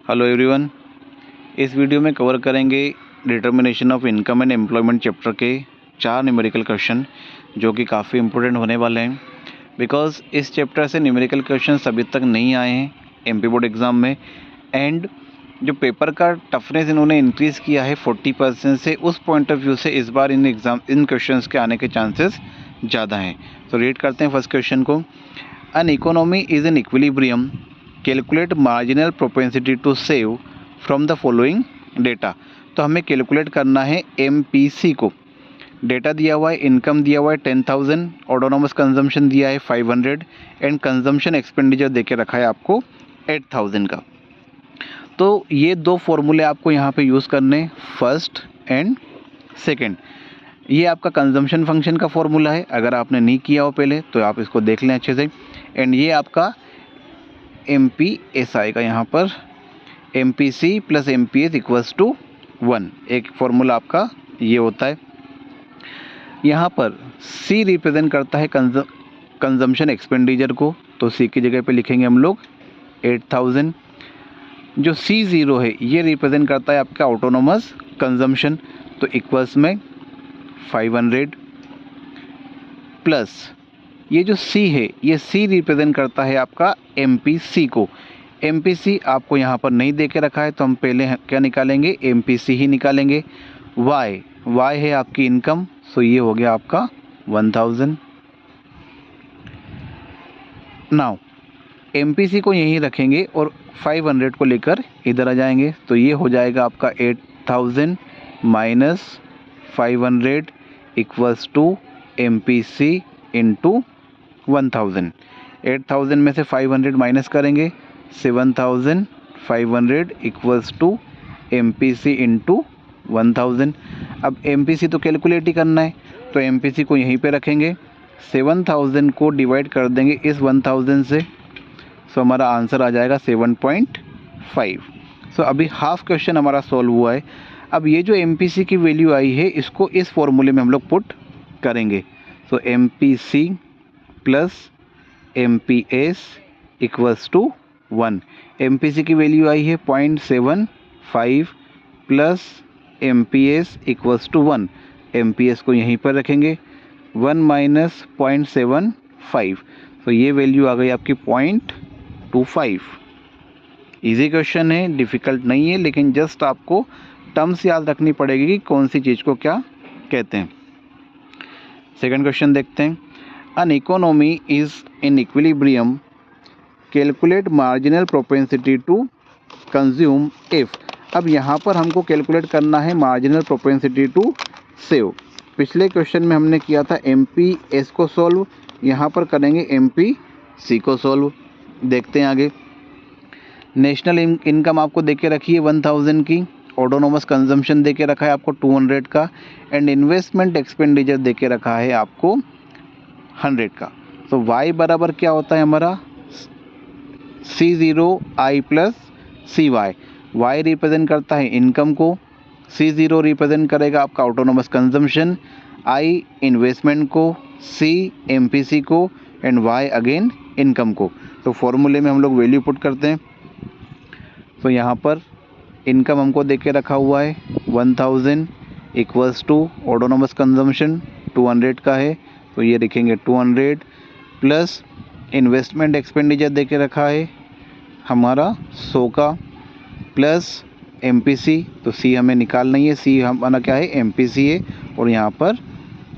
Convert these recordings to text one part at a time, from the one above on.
Hello everyone. इस video में cover करेंगे determination of income and employment chapter के 4 न्यूमेरिकल क्वेश्चन जो कि काफ़ी इंपॉर्टेंट होने वाले हैं। बिकॉज इस चैप्टर से न्यूमेरिकल क्वेश्चन अभी तक नहीं आए हैं एमपी बोर्ड एग्ज़ाम में, एंड जो पेपर का टफनेस इन्होंने इंक्रीज़ किया है 40% से, उस पॉइंट ऑफ व्यू से इस बार इन क्वेश्चंस के आने के चांसेस ज़्यादा हैं। तो रीड करते हैं फर्स्ट क्वेश्चन को। An economy is in equilibrium, calculate marginal propensity to save from the following data. तो हमें कैलकुलेट करना है एमपीसी को। डेटा दिया हुआ है, इनकम दिया हुआ है 10,000, ऑटोनोमस कंजम्पशन दिया है 500 एंड कंजम्पशन एक्सपेंडिचर दे के रखा है आपको 8,000 का। तो ये दो फॉर्मूले आपको यहाँ पे यूज़ करने, फर्स्ट एंड सेकेंड। ये आपका कंजम्पशन फंक्शन का फॉर्मूला है, अगर आपने नहीं किया हो पहले तो आप इसको देख लें अच्छे से। एंड ये आपका MPS आएगा यहाँ पर, MPC plus MPS equals to 1, एक फॉर्मूला आपका ये होता है। यहाँ पर C रिप्रेजेंट करता है कंजम्पशन एक्सपेंडिचर को, तो C की जगह पे लिखेंगे हम लोग 8,000। जो C0 है ये रिप्रेजेंट करता है आपका ऑटोनोमस कंजम्पशन, तो इक्वल्स में 500 प्लस ये जो C है ये C रिप्रेजेंट करता है आपका MPC को। MPC आपको यहाँ पर नहीं दे के रखा है, तो हम पहले क्या निकालेंगे, MPC ही निकालेंगे। Y है आपकी इनकम, सो ये हो गया आपका 1,000। नाउ MPC को यहीं रखेंगे और 500 को लेकर इधर आ जाएंगे, तो ये हो जाएगा आपका 8,000 minus 500 equals to MPC into 1,000। 8,000 में से 500 माइनस करेंगे, 7,500 इक्वल्स टू MPC इंटू 1,000। अब MPC तो कैलकुलेट ही करना है, तो MPC को यहीं पे रखेंगे, 7,000 को डिवाइड कर देंगे इस 1,000 से, सो हमारा आंसर आ जाएगा 7.5। सो अभी हाफ क्वेश्चन हमारा सॉल्व हुआ है। अब ये जो MPC की वैल्यू आई है इसको इस फॉर्मूले में हम लोग पुट करेंगे। So MPC plus MPS equals to 1। MPC की वैल्यू आई है 0.75 plus MPS equals to 1। MPS को यहीं पर रखेंगे, 1 माइनस 0.75, तो ये वैल्यू आ गई आपकी 0.25। इजी क्वेश्चन है, डिफ़िकल्ट नहीं है, लेकिन जस्ट आपको टर्म्स याद रखनी पड़ेगी कि कौन सी चीज़ को क्या कहते हैं। सेकंड क्वेश्चन देखते हैं। An economy is in equilibrium, calculate marginal propensity to consume if। अब यहाँ पर हमको कैलकुलेट करना है मार्जिनल प्रोपेंसिटी टू सेव। पिछले क्वेश्चन में हमने किया था MPS को सॉल्व, यहाँ पर करेंगे MPC को सॉल्व। देखते हैं आगे। नेशनल इनकम आपको दे के रखी है 1,000 की, ऑटोनोमस कंजम्पशन दे के रखा है आपको 200 का, एंड इन्वेस्टमेंट एक्सपेंडिचर दे के रखा है आपको 100 का। तो Y बराबर क्या होता है हमारा, C0I plus CY। Y represent करता है इनकम को, C0 रिप्रेजेंट करेगा आपका ऑटोनोमस कंजम्पशन, I इन्वेस्टमेंट को, C MPC को, एंड Y अगेन इनकम को। तो फॉर्मूले में हम लोग वैल्यू पुट करते हैं। तो यहाँ पर इनकम हमको दे के रखा हुआ है 1,000 इक्वल्स टू ऑटोनोमस कंजम्पशन 200 का है, तो ये लिखेंगे 200 प्लस इन्वेस्टमेंट एक्सपेंडिचर दे के रखा है हमारा 100 का, प्लस MPC, तो C हमें निकालना ही है, C हमारा क्या है MPC है, और यहाँ पर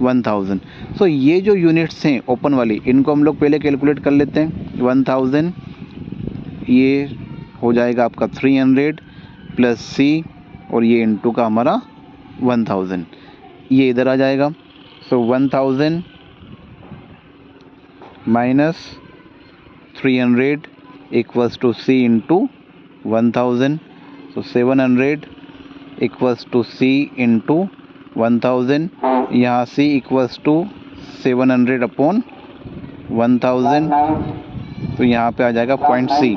1,000। सो ये जो यूनिट्स हैं ओपन वाली, इनको हम लोग पहले कैलकुलेट कर लेते हैं। 1,000 ये हो जाएगा आपका 300 प्लस C, और ये इंटू का हमारा 1,000, ये इधर आ जाएगा। So 1,000 minus 300 equals to C into 1,000, so 700 equals to C into 1,000, यहाँ C इक्वल्स टू 700 अपॉन 1,000, तो यहाँ पे आ जाएगा पॉइंट C।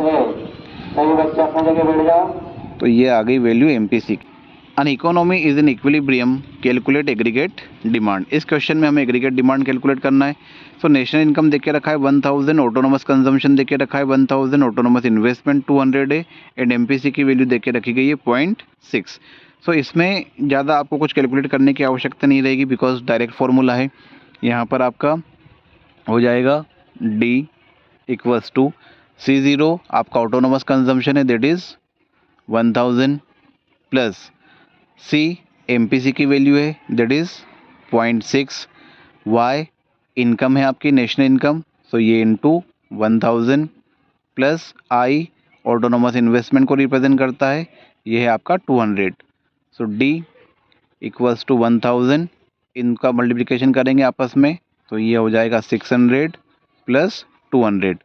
तो ये आ गई वैल्यू MPC की। An economy is in equilibrium, calculate aggregate demand. इस क्वेश्चन में हमें एग्रीगेट डिमांड कैलकुलेट करना है। सो नेशनल इनकम दे के रखा है 1000, ऑटोनोमस कंजम्पशन दे के रखा है 1000, ऑटोनोमस इन्वेस्टमेंट 200 है एंड एमपीसी की वैल्यू दे के रखी गई है 0.6। सो इसमें ज़्यादा आपको कुछ कैलकुलेट करने की आवश्यकता नहीं रहेगी बिकॉज डायरेक्ट फार्मूला है। यहाँ पर आपका हो जाएगा D इक्वल्स टू C0 आपका ऑटोनोमस कंजम्पशन है that is 1000 plus C MPC की वैल्यू है दैट इज़ 0.6, Y इनकम है आपकी नेशनल इनकम, सो ये into 1000 plus I autonomous investment को रिप्रेजेंट करता है, ये है आपका 200। सो D इक्वल्स टू 1000, इनका मल्टीप्लिकेशन करेंगे आपस में तो ये हो जाएगा 600 प्लस 200,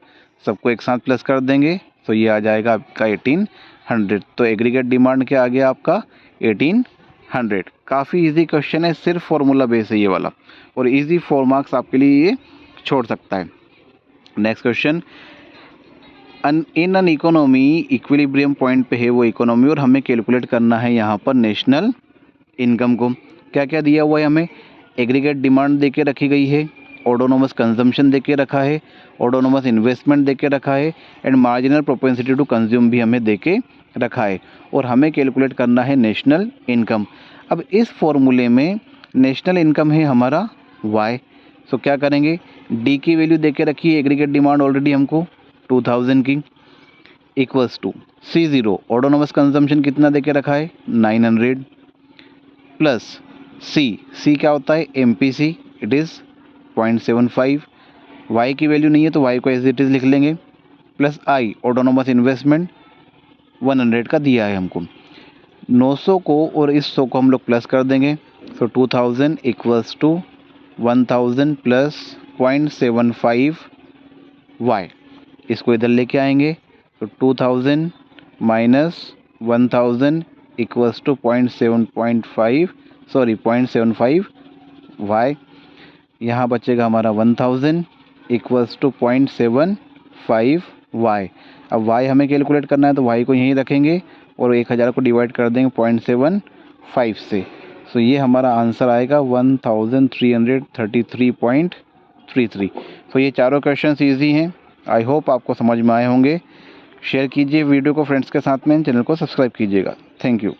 सबको एक साथ प्लस कर देंगे तो ये आ जाएगा आपका 1800। तो एग्रीगेट डिमांड क्या आ गया आपका 1800। काफ़ी इजी क्वेश्चन है, सिर्फ फॉर्मूला बेस है ये वाला और इजी 4 मार्क्स आपके लिए ये छोड़ सकता है। Next question, in an economy equilibrium point पे है वो इकोनॉमी और हमें कैलकुलेट करना है यहाँ पर नेशनल इनकम को। क्या क्या दिया हुआ है हमें, एग्रीगेट डिमांड दे के रखी गई है, ऑटोनोमस कंजम्पशन दे के रखा है, ऑटोनोमस इन्वेस्टमेंट दे के रखा है and marginal propensity to consume भी हमें दे के रखा है और हमें कैलकुलेट करना है नेशनल इनकम। अब इस फॉर्मूले में नेशनल इनकम है हमारा Y, सो क्या करेंगे, D की वैल्यू दे के रखी है, एग्रीगेट डिमांड ऑलरेडी हमको 2000 की, equals to C0 autonomous consumption कितना दे के रखा है 900 प्लस C क्या होता है MPC, इट इज़ 0.75, Y की वैल्यू नहीं है तो Y को एज इट इज़ लिख लेंगे, प्लस I ऑटोनोमस इन्वेस्टमेंट 100 का दिया है हमको, 900 को और इस 100 को हम लोग प्लस कर देंगे, सो 2000 इक्वल्स टू 1000 प्लस 0.75 Y, इसको इधर लेके आएंगे तो 2000 माइनस 1000 इक्वल्स टू 0.75 Y, यहाँ बचेगा हमारा 1000 इक्वल्स टू 0.75 Y। अब Y हमें कैलकुलेट करना है तो Y को यहीं रखेंगे और 1000 को डिवाइड कर देंगे 0.75 से, सो ये हमारा आंसर आएगा 1333.33। सो ये चारों क्वेश्चंस इजी हैं, आई होप आपको समझ में आए होंगे। शेयर कीजिए वीडियो को फ्रेंड्स के साथ में, चैनल को सब्सक्राइब कीजिएगा। Thank you.